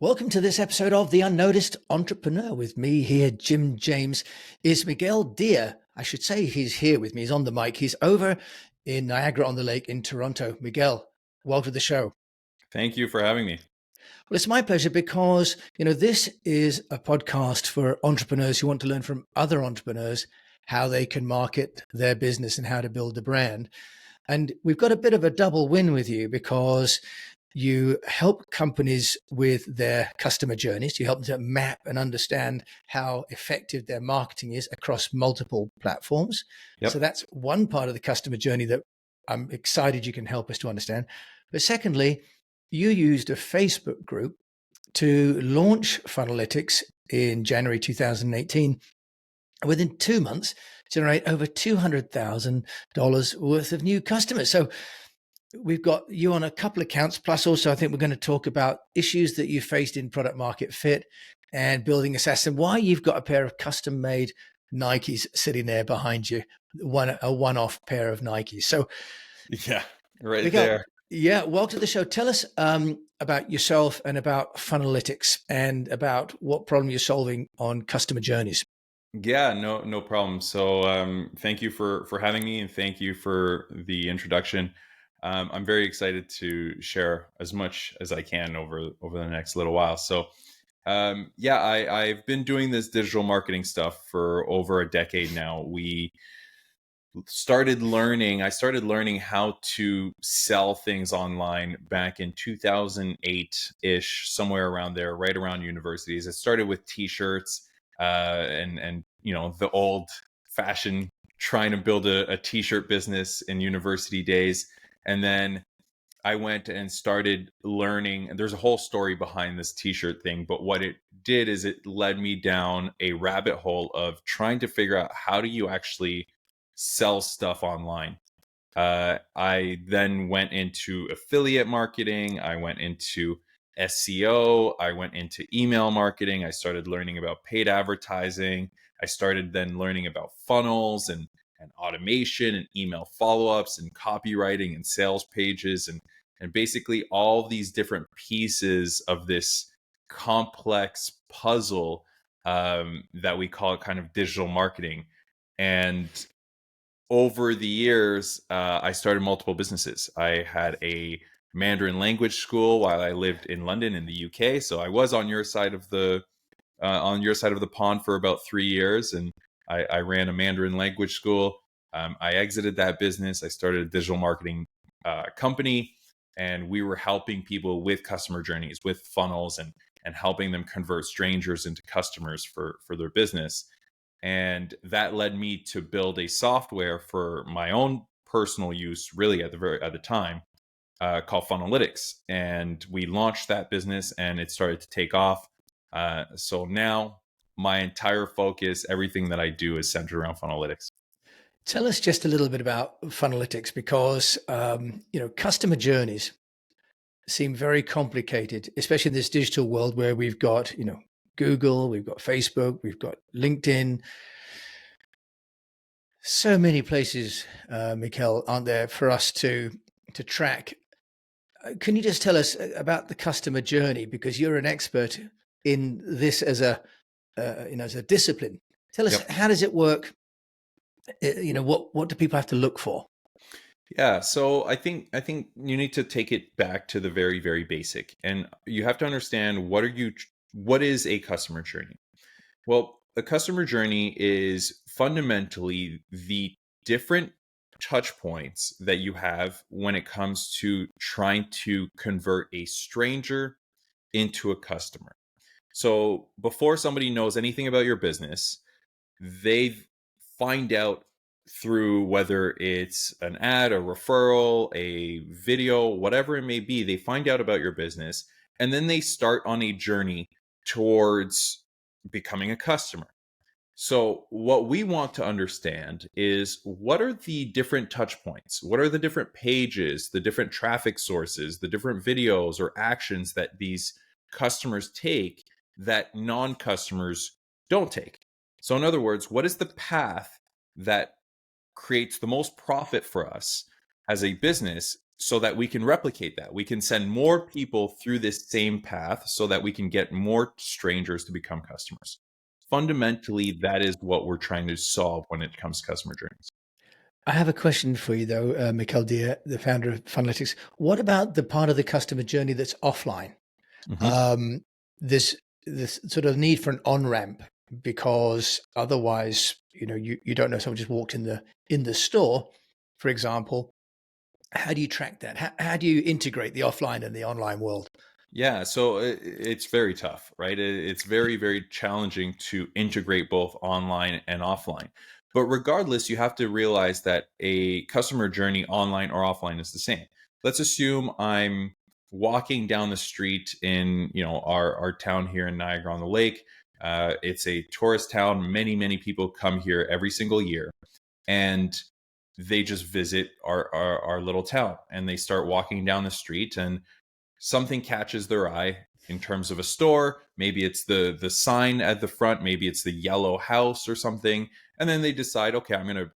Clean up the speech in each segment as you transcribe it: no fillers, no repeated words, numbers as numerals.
Welcome to this episode of The Unnoticed Entrepreneur with me here, Jim James. Is Miguel Deer? I should say he's here with me. He's on the mic. He's over in Niagara-on-the-Lake in Toronto. Miguel, welcome to the show. Thank you for having me. Well, it's my pleasure because, this is a podcast for entrepreneurs who want to learn from other entrepreneurs how they can market their business and how to build a brand. And we've got a bit of a double win with you because you help companies with their customer journeys. You help them to map and understand how effective their marketing is across multiple platforms. So Yep. that's one part of the customer journey that I'm excited you can help us to understand. But secondly, you used a Facebook group to launch Funnelytics in January 2018. Within 2 months, generate over $200,000 worth of new customers. So we've got you on a couple of accounts, plus also I think we're going to talk about issues that you faced in product market fit and building assess and why you've got a pair of custom made Nikes sitting there behind you, a one-off pair of Nikes. So Yeah, right Miguel, there. welcome to the show. Tell us about yourself and about Funnelytics and about what problem you're solving on customer journeys. Yeah, no problem. So thank you for having me, and thank you for the introduction. I'm very excited to share as much as I can over the next little while. So yeah, I've been doing this digital marketing stuff for over a decade now. I started learning how to sell things online back in 2008-ish, somewhere around there, right around universities. It started with t-shirts, and the old fashioned trying to build a t-shirt business in university days. And then I went and started learning, and there's a whole story behind this t-shirt thing, but what it did is it led me down a rabbit hole of trying to figure out how do you actually sell stuff online. I then went into affiliate marketing. I went into SEO. I went into email marketing. I started learning about paid advertising. I started then learning about funnels and automation and email follow-ups and copywriting and sales pages and basically all these different pieces of this complex puzzle that we call kind of digital marketing. And over the years, I started multiple businesses. I had a Mandarin language school while I lived in London in the UK. So I was on your side of the pond for about 3 years, and I ran a Mandarin language school. I exited that business. I started a digital marketing company, and we were helping people with customer journeys, with funnels, and helping them convert strangers into customers for their business. And that led me to build a software for my own personal use, really at the time, called Funnelytics. And we launched that business, and it started to take off. So now my entire focus, everything that I do, is centered around Funnelytics. Tell us just a little bit about Funnelytics because, customer journeys seem very complicated, especially in this digital world where we've got, Google, we've got Facebook, we've got LinkedIn. So many places, Mikael, aren't there for us to track? Can you just tell us about the customer journey because you're an expert in this as a discipline? Tell us, Yep. how does it work? What do people have to look for? Yeah, so I think you need to take it back to the very, very basic, and you have to understand what is a customer journey. Well, a customer journey is fundamentally the different touch points that you have when it comes to trying to convert a stranger into a customer. So before somebody knows anything about your business, they find out through whether it's an ad, a referral, a video, whatever it may be, they find out about your business, and then they start on a journey towards becoming a customer. So, what we want to understand is what are the different touch points? What are the different pages, the different traffic sources, the different videos or actions that these customers take that non customers don't take? So, in other words, what is the path that creates the most profit for us as a business so that we can replicate that. We can send more people through this same path so that we can get more strangers to become customers. Fundamentally, that is what we're trying to solve when it comes to customer journeys. I have a question for you, though, Mikael, the founder of Funalytics. What about the part of the customer journey that's offline? Mhm. Um, this this sort of need for an on ramp, because otherwise, you don't know, someone just walked in the store, for example. How do you track that? How do you integrate the offline and the online world? Yeah, so it's very tough, right? It's very, very challenging to integrate both online and offline. But regardless, you have to realize that a customer journey online or offline is the same. Let's assume I'm walking down the street in, our town here in Niagara on the Lake. It's a tourist town. Many, many people come here every single year, and they just visit our little town, and they start walking down the street, and something catches their eye in terms of a store. Maybe it's the sign at the front, maybe it's the yellow house or something, and then they decide, okay, I'm going to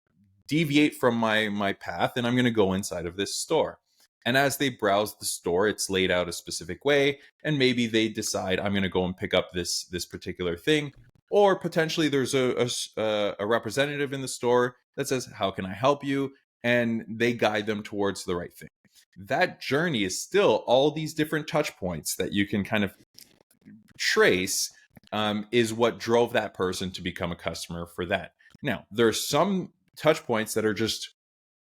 deviate from my path, and I'm going to go inside of this store. And as they browse the store, it's laid out a specific way, and maybe they decide, I'm going to go and pick up this particular thing. Or potentially there's a representative in the store that says, how can I help you? And they guide them towards the right thing. That journey is still all these different touch points that you can kind of trace, is what drove that person to become a customer for that. Now, there are some touch points that are just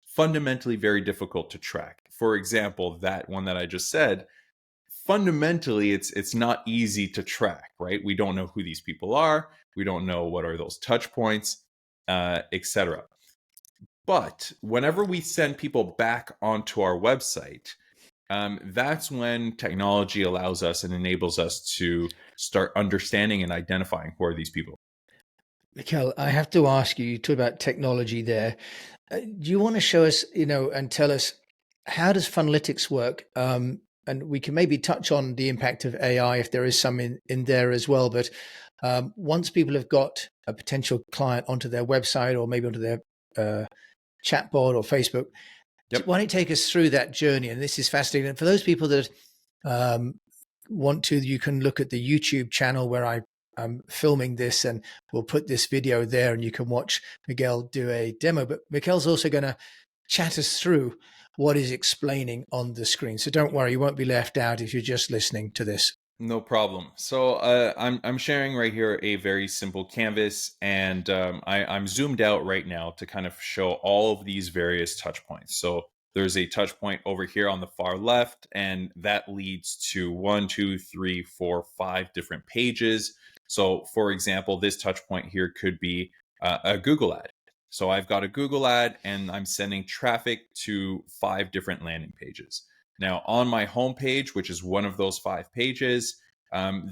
fundamentally very difficult to track. For example, that one that I just said, fundamentally it's not easy to track, right? We don't know who these people are. We don't know what are those touch points, etc. But whenever we send people back onto our website, that's when technology allows us and enables us to start understanding and identifying who are these people. Mikael, I have to ask you, you talk about technology there. Do you want to show us, and tell us, how does Funalytics work? And we can maybe touch on the impact of AI if there is some in there as well. But once people have got a potential client onto their website or maybe onto their chatbot or Facebook, Yep. why don't you take us through that journey? And this is fascinating. And for those people that um, want to, you can look at the YouTube channel where I'm filming this, and we'll put this video there and you can watch Miguel do a demo. But Miguel's also going to chat us through what he's explaining on the screen. So don't worry, you won't be left out if you're just listening to this. No problem. So I'm sharing right here a very simple canvas, and I'm zoomed out right now to kind of show all of these various touch points. So there's a touch point over here on the far left, and that leads to 5 different pages. So for example, this touch point here could be a Google ad. So I've got a Google ad, and I'm sending traffic to 5 different landing pages. Now, on my homepage, which is one of those 5 pages,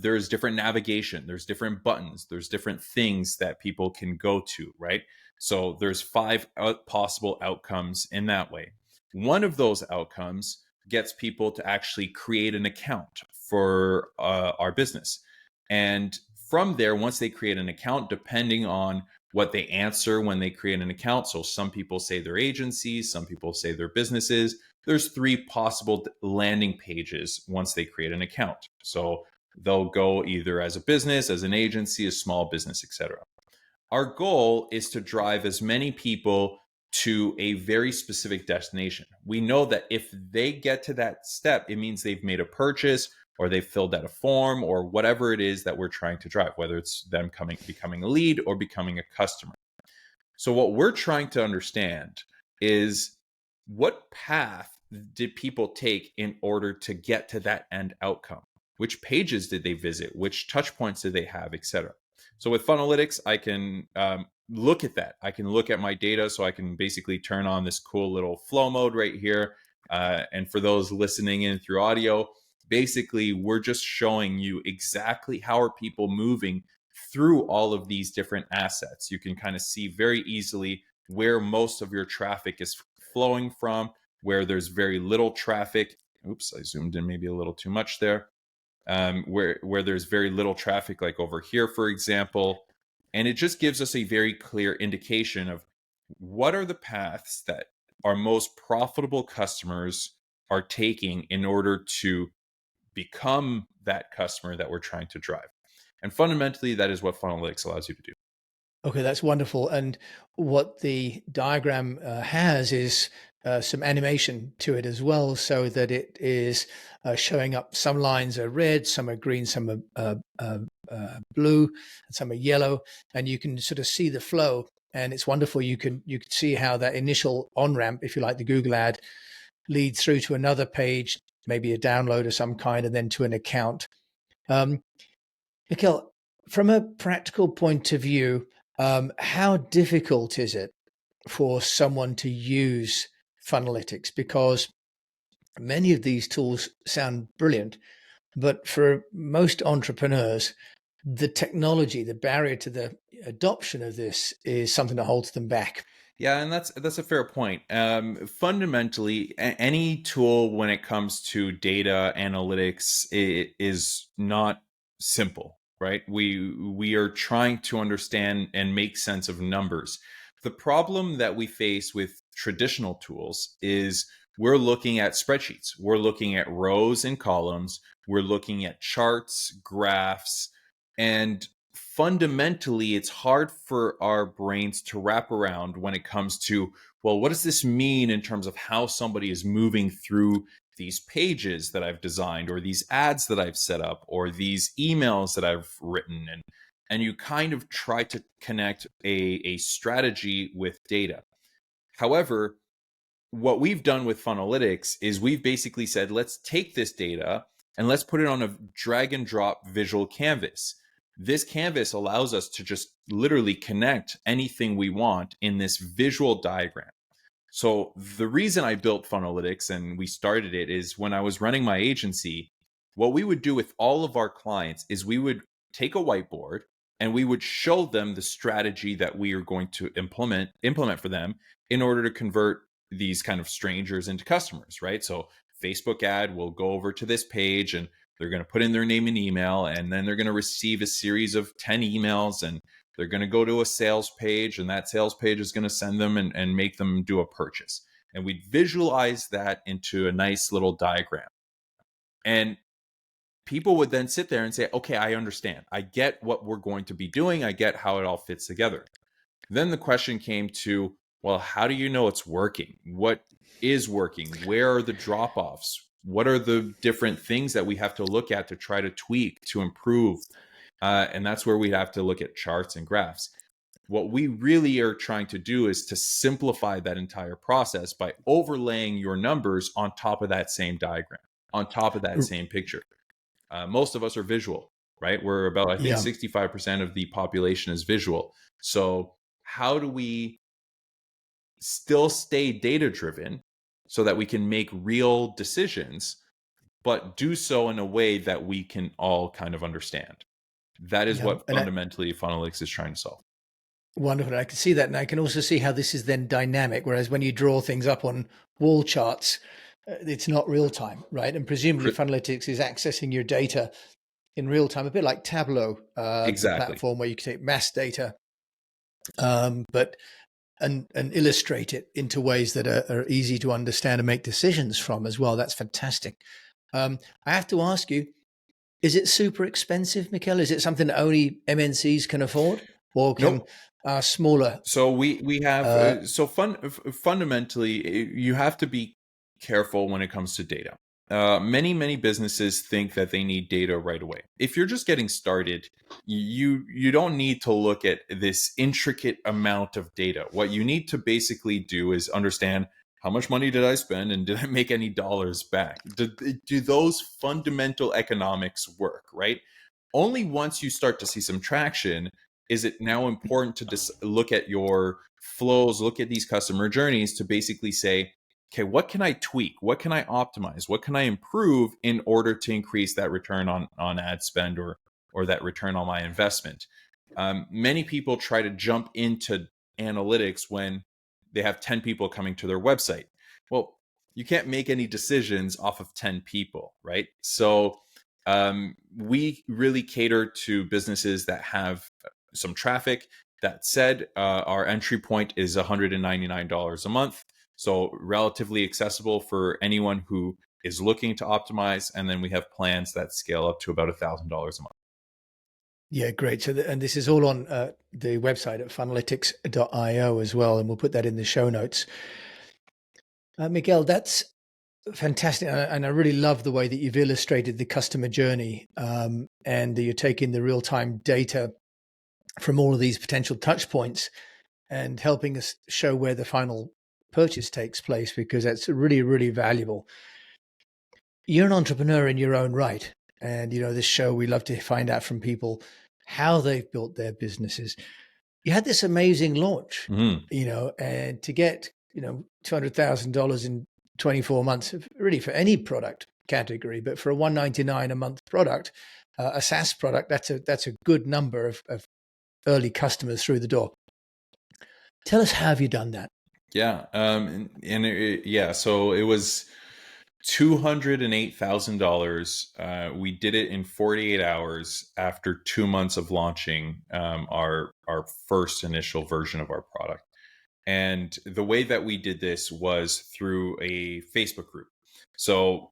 there's different navigation, there's different buttons, there's different things that people can go to, right? So there's 5 possible outcomes in that way. One of those outcomes gets people to actually create an account for our business. And from there, once they create an account, depending on what they answer when they create an account, so some people say they're agencies, some people say they're businesses, there's 3 possible landing pages once they create an account. So they'll go either as a business, as an agency, a small business, etc. Our goal is to drive as many people to a very specific destination. We know that if they get to that step, it means they've made a purchase or they've filled out a form or whatever it is that we're trying to drive, whether it's them becoming a lead or becoming a customer. So what we're trying to understand is, what path did people take in order to get to that end outcome? Which pages did they visit? Which touch points did they have, etc. So with Funalytics, I can look at that. I can look at my data, so I can basically turn on this cool little flow mode right here. And for those listening in through audio, basically we're just showing you exactly how are people moving through all of these different assets. You can kind of see very easily where most of your traffic is flowing from, where there's very little traffic. Oops, I zoomed in maybe a little too much there. Where there's very little traffic, like over here, for example. And it just gives us a very clear indication of what are the paths that our most profitable customers are taking in order to become that customer that we're trying to drive. And fundamentally, that is what Funnelytics allows you to do. Okay, that's wonderful. And what the diagram has is some animation to it as well, so that it is showing up. Some lines are red, some are green, some are blue, and some are yellow, and you can sort of see the flow. And it's wonderful. You can see how that initial on ramp, if you like, the Google ad, leads through to another page, maybe a download of some kind, and then to an account. Um, Mikael, from a practical point of view, how difficult is it for someone to use Funnelytics? Because many of these tools sound brilliant, but for most entrepreneurs, the technology, the barrier to the adoption of this is something that holds them back. Yeah, and that's a fair point. Fundamentally, any tool when it comes to data analytics is not simple, right? We are trying to understand and make sense of numbers. The problem that we face with traditional tools is we're looking at spreadsheets, we're looking at rows and columns, we're looking at charts, graphs, and fundamentally it's hard for our brains to wrap around when it comes to, well, what does this mean in terms of how somebody is moving through these pages that I've designed, or these ads that I've set up, or these emails that I've written. And you kind of try to connect a strategy with data. However, what we've done with Funnelytics is we've basically said, let's take this data and let's put it on a drag and drop visual canvas. This canvas allows us to just literally connect anything we want in this visual diagram. So the reason I built Funnelytics and we started it is when I was running my agency, what we would do with all of our clients is we would take a whiteboard and we would show them the strategy that we are going to implement for them in order to convert these kind of strangers into customers, right? So Facebook ad will go over to this page and they're going to put in their name and email, and then they're going to receive a series of 10 emails, and they're going to go to a sales page, and that sales page is going to send them and make them do a purchase. And we visualize that into a nice little diagram. And people would then sit there and say, okay, I understand. I get what we're going to be doing. I get how it all fits together. Then the question came to, well, how do you know it's working? What is working? Where are the drop offs? What are the different things that we have to look at to try to tweak, to improve? And that's where we have to look at charts and graphs. What we really are trying to do is to simplify that entire process by overlaying your numbers on top of that same diagram, on top of that same picture. Most of us are visual, right? We're about, I think, Yeah, 65% of the population is visual. So how do we still stay data driven so that we can make real decisions, but do so in a way that we can all kind of understand? That is yeah. what fundamentally Funnelytics is trying to solve. Wonderful. I can see that. And I can also see how this is then dynamic. Whereas when you draw things up on wall charts, it's not real time, right? And presumably Funnelytics is accessing your data in real time, a bit like Tableau, the Exactly. platform where you can take mass data, but and illustrate it into ways that are easy to understand and make decisions from as well. That's fantastic. I have to ask you, is it super expensive, Mikael? Is it something that only MNCs can afford, or can Nope. smaller? So we have Uh, fundamentally you have to be careful when it comes to data. Many businesses think that they need data right away. If you're just getting started, you don't need to look at this intricate amount of data. What you need to basically do is understand, how much money did I spend and did I make any dollars back? Do those fundamental economics work, right? Only once you start to see some traction is it now important to just look at your flows, look at these customer journeys to basically say, okay, what can I tweak? What can I optimize? What can I improve in order to increase that return on ad spend, or that return on my investment? Many people try to jump into analytics when they have 10 people coming to their website. Well, you can't make any decisions off of 10 people, right? So we really cater to businesses that have some traffic. That said, our entry point is $199 a month. So relatively accessible for anyone who is looking to optimize. And then we have plans that scale up to about $1,000 a month. Yeah, great. So, and this is all on the website at funalytics.io as well, and we'll put that in the show notes. Miguel, that's fantastic, and I really love the way that you've illustrated the customer journey, and that you're taking the real-time data from all of these potential touch points and helping us show where the final purchase takes place, because that's really, really valuable. You're an entrepreneur in your own right. And, this show, we love to find out from people how they've built their businesses. You had this amazing launch, Mhm. and to get, $200,000 in 24 months, really for any product category, but for a $199 a month product, a SaaS product, that's a good number of early customers through the door. Tell us, how have you done that? Yeah. Yeah. So it was $208,000. We did it in 48 hours after 2 months of launching our first initial version of our product. And the way that we did this was through a Facebook group. So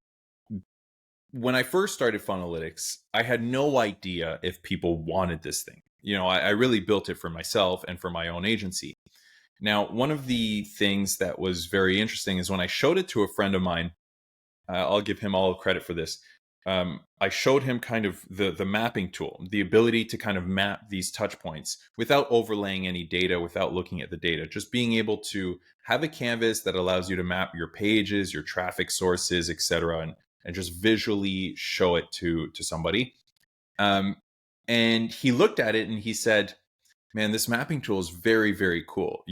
when I first started Funalytics, I had no idea if people wanted this thing. I really built it for myself and for my own agency. Now, one of the things that was very interesting is when I showed it to a friend of mine. I'll give him all credit for this. I showed him kind of the mapping tool, the ability to kind of map these touch points without overlaying any data, without looking at the data, just being able to have a canvas that allows you to map your pages, your traffic sources, etc., and just visually show it to somebody. Um, and he looked at it and he said, man, this mapping tool is very, very cool.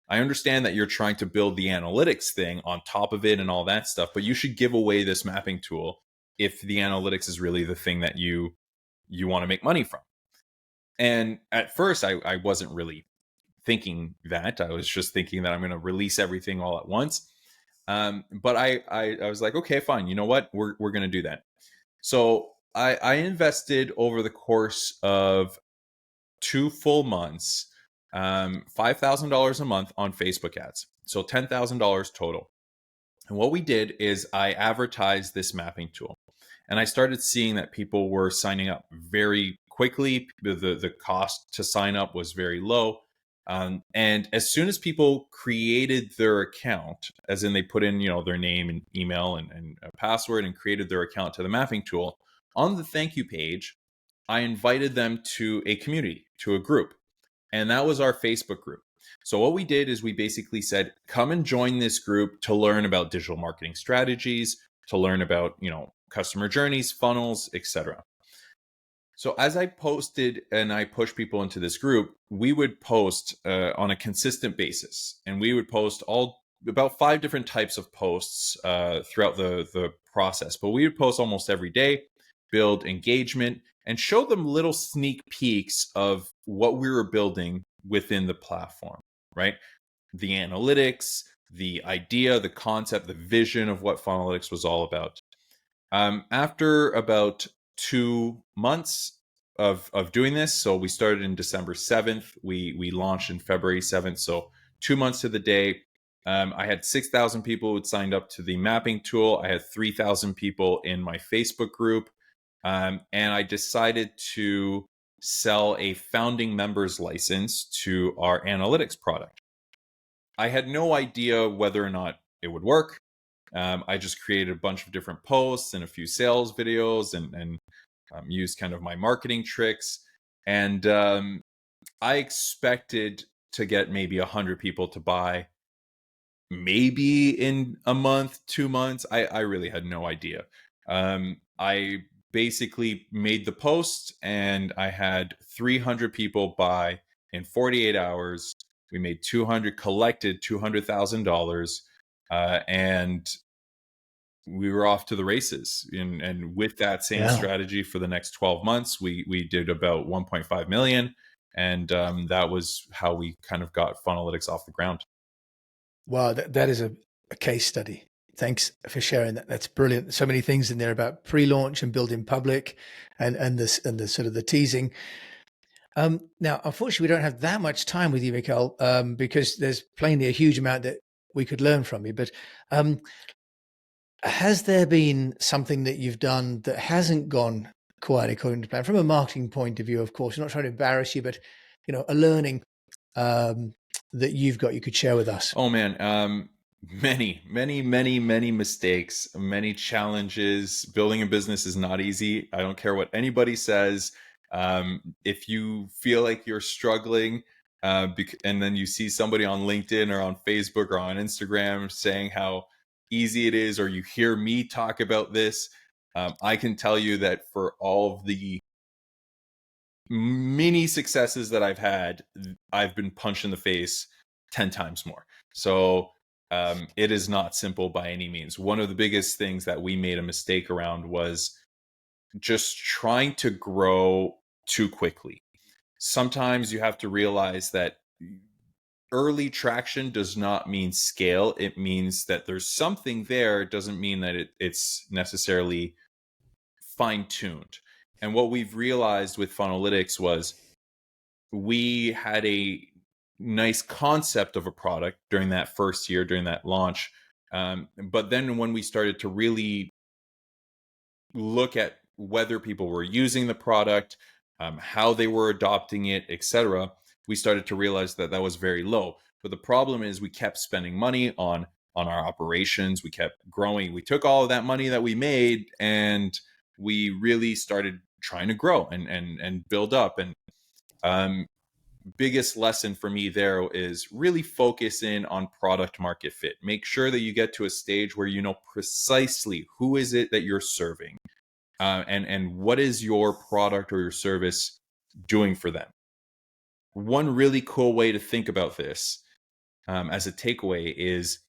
I understand that you're trying to build the analytics thing on top of it and all that stuff, but you should give away this mapping tool if the analytics is really the thing that you want to make money from. And at first, I wasn't really thinking that. I was just thinking that I'm going to release everything all at once. But I was like, okay, fine. You know what? We're going to do that. So I invested over the course of 2 full months, $5,000 a month on Facebook ads. So $10,000 total. And what we did is I advertised this mapping tool. And I started seeing that people were signing up very quickly. The cost to sign up was very low. And as soon as people created their account, as in they put in, their name and email and a password and created their account to the mapping tool, on the thank you page, I invited them to a community, to a group. And that was our Facebook group. So what we did is we basically said, come and join this group to learn about digital marketing strategies, to learn about, customer journeys, funnels, etc. So as I posted and I pushed people into this group, we would post on a consistent basis, and we would post about 5 different types of posts throughout the process. But we would post almost every day, build engagement, and show them little sneak peeks of what we were building within the platform, right? The analytics, the idea, the concept, the vision of what Funalytics was all about. After about 2 months of doing this, so we started in December 7th, we launched in February 7th, so 2 months to the day. I had 6,000 people who had signed up to the mapping tool. I had 3,000 people in my Facebook group. And I decided to sell a founding members license to our analytics product. I had no idea whether or not it would work. I just created a bunch of different posts and a few sales videos and used kind of my marketing tricks. And I expected to get maybe 100 people to buy, maybe in a month, 2 months. I really had no idea. I basically made the post and I had 300 people buy in 48 hours. We made collected $200,000. And we were off to the races. And with that same Yeah. strategy for the next 12 months, we did about 1.5 million. And that was how we kind of got Funalytics off the ground. Wow, that is a case study. Thanks for sharing that. That's brilliant. So many things in there about pre-launch and building public, and the sort of the teasing. Now, unfortunately, we don't have that much time with you, Mikael, because there's plainly a huge amount that we could learn from you. But has there been something that you've done that hasn't gone quite according to plan from a marketing point of view? Of course, I'm not trying to embarrass you, but a learning um, that you've got you could share with us. Oh man, many mistakes, many challenges. Building a business is not easy. I don't care what anybody says. If you feel like you're struggling, and then you see somebody on LinkedIn or on Facebook or on Instagram saying how easy it is, or you hear me talk about this, I can tell you that for all of the many successes that I've had, I've been punched in the face 10 times more. So it is not simple by any means. One of the biggest things that we made a mistake around was just trying to grow too quickly. Sometimes you have to realize that early traction does not mean scale. It means that there's something there. It doesn't mean that it's necessarily fine-tuned. And what we've realized with Funnelytics was we had a nice concept of a product during that first year, during that launch. But then when we started to really look at whether people were using the product, how they were adopting it, etc., we started to realize that that was very low. But the problem is we kept spending money on our operations. We kept growing. We took all of that money that we made and we really started trying to grow and build up. And biggest lesson for me there is really focus in on product market fit. Make sure that you get to a stage where you know precisely who is it that you're serving, and what is your product or your service doing for them. One really cool way to think about this, as a takeaway, is: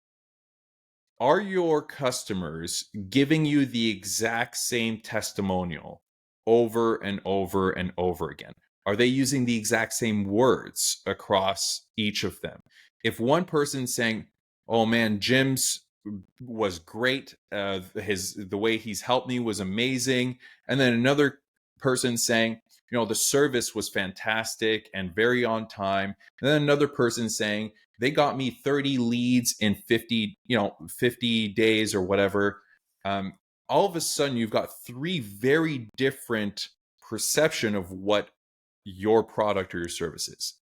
are your customers giving you the exact same testimonial over and over and over again? Are they using the exact same words across each of them? If one person's saying, "Oh man, Jim's was great. The way he's helped me was amazing," and then another person saying, "The service was fantastic and very on time," and then another person saying, "They got me 30 leads in 50 days," or whatever. All of a sudden, you've got three very different perception of what your product or your service is.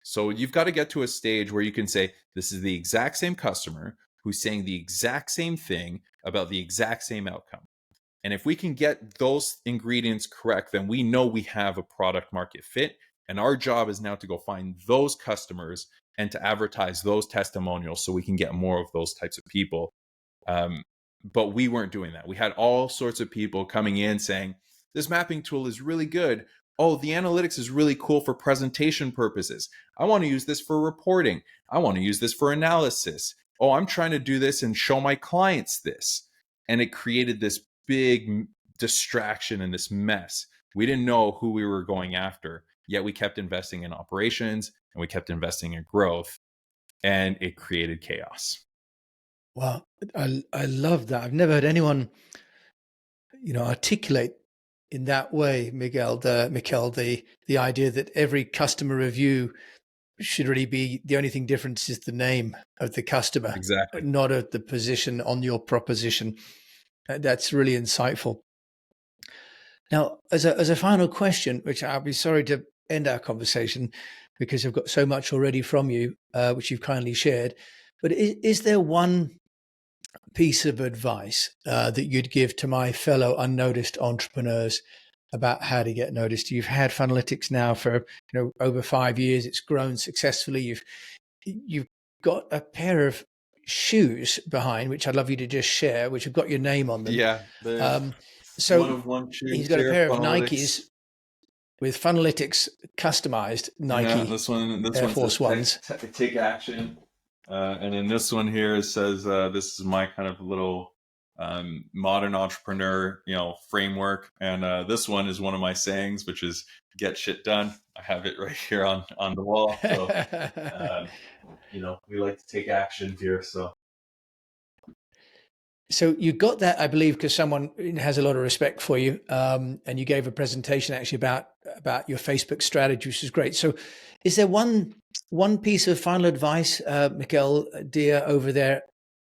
So you've got to get to a stage where you can say, this is the exact same customer who's saying the exact same thing about the exact same outcome. And if we can get those ingredients correct, then we know we have a product market fit. And our job is now to go find those customers and to advertise those testimonials so we can get more of those types of people. But we weren't doing that. We had all sorts of people coming in saying, this mapping tool is really good. Oh, the analytics is really cool for presentation purposes. I want to use this for reporting. I want to use this for analysis. Oh, I'm trying to do this and show my clients this. And it created this big distraction and this mess. We didn't know who we were going after, yet we kept investing in operations and we kept investing in growth, and it created chaos. Wow, I love that. I've never heard anyone, articulate in that way, Mikael, the idea that every customer review should really be, the only thing different is the name of the customer, Exactly. not of the position on your proposition. That's really insightful. Now, as a final question, which I'll be sorry to end our conversation because I've got so much already from you, which you've kindly shared, but is there one piece of advice that you'd give to my fellow unnoticed entrepreneurs about how to get noticed? You've had Funnelytics now for over 5 years. It's grown successfully. You've got a pair of shoes behind, which I'd love you to just share, which have got your name on them. Yeah, the one So of one he's shoes got a here, pair of Funnelytics. Nikes with Funnelytics customized Yeah, Nike this one Air says Force Ones. take action. And then this one here says, this is my kind of little modern entrepreneur, framework. And this one is one of my sayings, which is get shit done. I have it right here on the wall. So, we like to take action here. So. So you got that, I believe, because someone has a lot of respect for you, and you gave a presentation actually about your Facebook strategy, which is great. So, is there one one piece of final advice, Mikael, dear, over there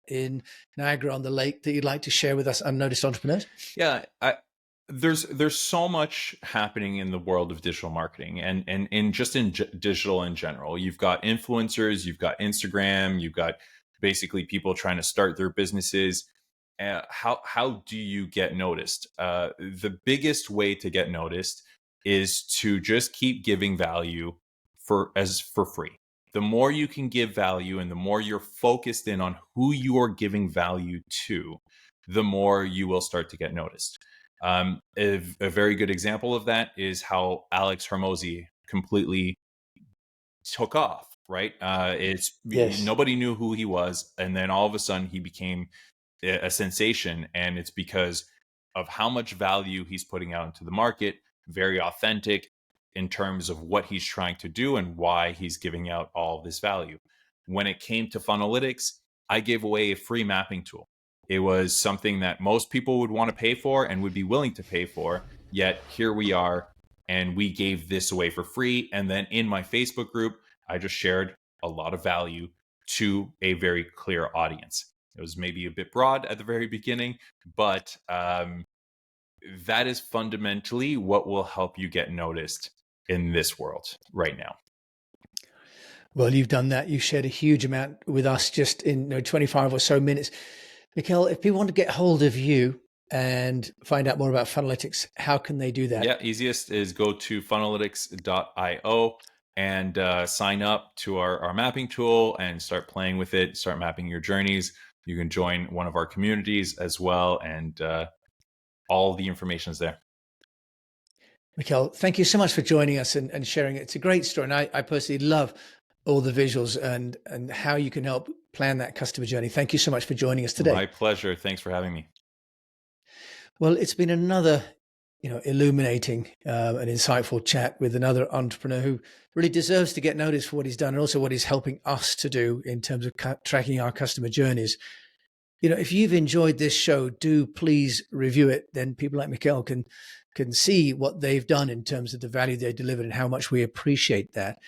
in Niagara on the Lake, that you'd like to share with us unnoticed entrepreneurs? Yeah, there's so much happening in the world of digital marketing, and in just in digital in general. You've got influencers, you've got Instagram, you've got basically people trying to start their businesses. How do you get noticed? The biggest way to get noticed is to just keep giving value for free. The more you can give value, and the more you're focused in on who you are giving value to, the more you will start to get noticed. A very good example of that is how Alex Hermosi completely took off. Right? It's Yes. nobody knew who he was, and then all of a sudden he became a sensation, and it's because of how much value he's putting out into the market. Very authentic in terms of what he's trying to do and why he's giving out all this value. When it came to Funnelytics, I gave away a free mapping tool. It was something that most people would want to pay for and would be willing to pay for, yet here we are, and we gave this away for free. And then in my Facebook group, I just shared a lot of value to a very clear audience. It was maybe a bit broad at the very beginning, but that is fundamentally what will help you get noticed in this world right now. Well, you've done that. You've shared a huge amount with us just in 25 or so minutes. Mikael, if people want to get hold of you and find out more about Funnelytics, how can they do that? Yeah, easiest is go to funnelytics.io and sign up to our mapping tool and start playing with it, start mapping your journeys. You can join one of our communities as well, and all the information is there. Mikael, thank you so much for joining us and sharing it. It's a great story. And I personally love all the visuals and how you can help plan that customer journey. Thank you so much for joining us today. My pleasure. Thanks for having me. Well, it's been another, illuminating and insightful chat with another entrepreneur who really deserves to get noticed for what he's done and also what he's helping us to do in terms of tracking our customer journeys. If you've enjoyed this show, do please review it. Then people like Mikael can see what they've done in terms of the value they delivered and how much we appreciate that.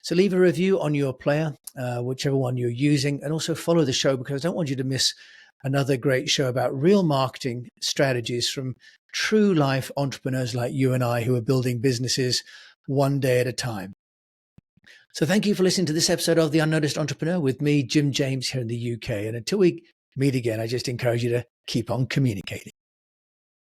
So leave a review on your player, whichever one you're using, and also follow the show, because I don't want you to miss another great show about real marketing strategies from true life entrepreneurs like you and I, who are building businesses one day at a time. So thank you for listening to this episode of The Unnoticed Entrepreneur with me, Jim James, here in the UK. And until we meet again, I just encourage you to keep on communicating.